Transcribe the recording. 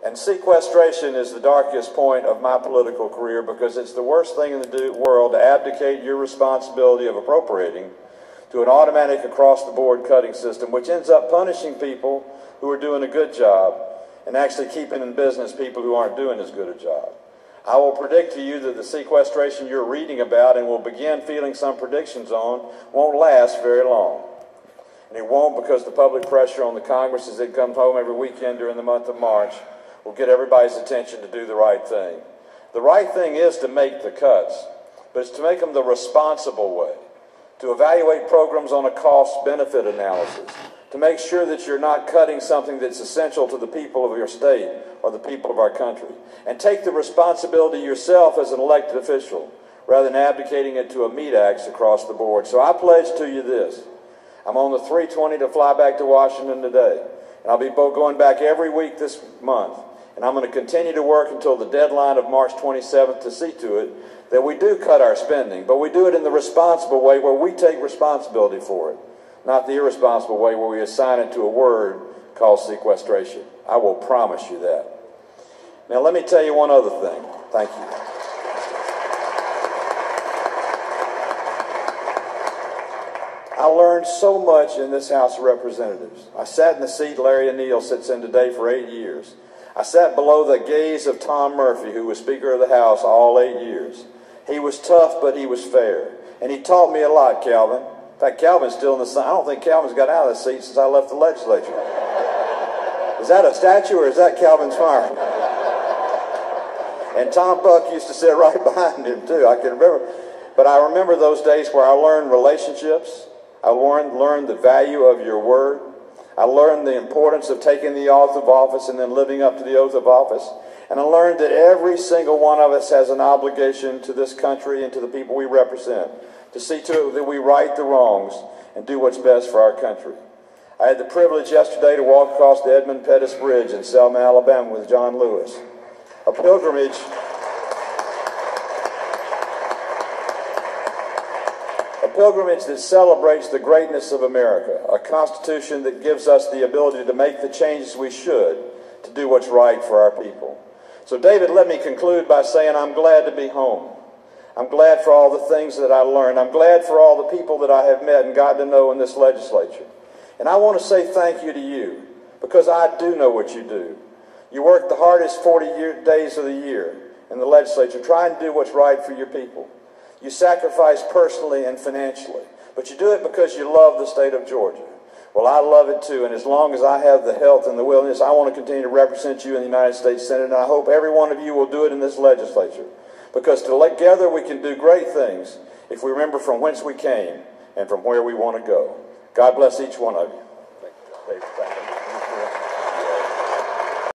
And sequestration is the darkest point of my political career because it's the worst thing in the world to abdicate your responsibility of appropriating to an automatic across-the-board cutting system, which ends up punishing people who are doing a good job and actually keeping in business people who aren't doing as good a job. I will predict to you that the sequestration you're reading about and will begin feeling some predictions on won't last very long. And it won't because the public pressure on the Congress as it comes home every weekend during the month of March will get everybody's attention to do the right thing. The right thing is to make the cuts, but it's to make them the responsible way, to evaluate programs on a cost-benefit analysis, to make sure that you're not cutting something that's essential to the people of your state or the people of our country, and take the responsibility yourself as an elected official rather than abdicating it to a meat axe across the board. So I pledge to you this. I'm on the 320 to fly back to Washington today, and I'll be going back every week this month. And I'm going to continue to work until the deadline of March 27th to see to it that we do cut our spending, but we do it in the responsible way where we take responsibility for it, not the irresponsible way where we assign it to a word called sequestration. I will promise you that. Now let me tell you one other thing. Thank you. I learned so much in this House of Representatives. I sat in the seat Larry O'Neill sits in today for 8 years. I sat below the gaze of Tom Murphy, who was Speaker of the House all 8 years. He was tough, but he was fair. And he taught me a lot, Calvin. In fact, Calvin's still in the sun. I don't think Calvin's got out of the seat since I left the legislature. Is that a statue or is that Calvin's farm? And Tom Buck used to sit right behind him, too. I can remember. But I remember those days where I learned relationships. I learned the value of your word. I learned the importance of taking the oath of office and then living up to the oath of office. And I learned that every single one of us has an obligation to this country and to the people we represent to see to it that we right the wrongs and do what's best for our country. I had the privilege yesterday to walk across the Edmund Pettus Bridge in Selma, Alabama with John Lewis. A pilgrimage that celebrates the greatness of America, a Constitution that gives us the ability to make the changes we should to do what's right for our people. So David, let me conclude by saying I'm glad to be home. I'm glad for all the things that I learned. I'm glad for all the people that I have met and got to know in this legislature. And I want to say thank you to you because I do know what you do. You work the hardest 40 days of the year in the legislature trying to do what's right for your people. You sacrifice personally and financially, but you do it because you love the state of Georgia. Well, I love it too, and as long as I have the health and the willingness, I want to continue to represent you in the United States Senate, and I hope every one of you will do it in this legislature, because together we can do great things if we remember from whence we came and from where we want to go. God bless each one of you. Thank you.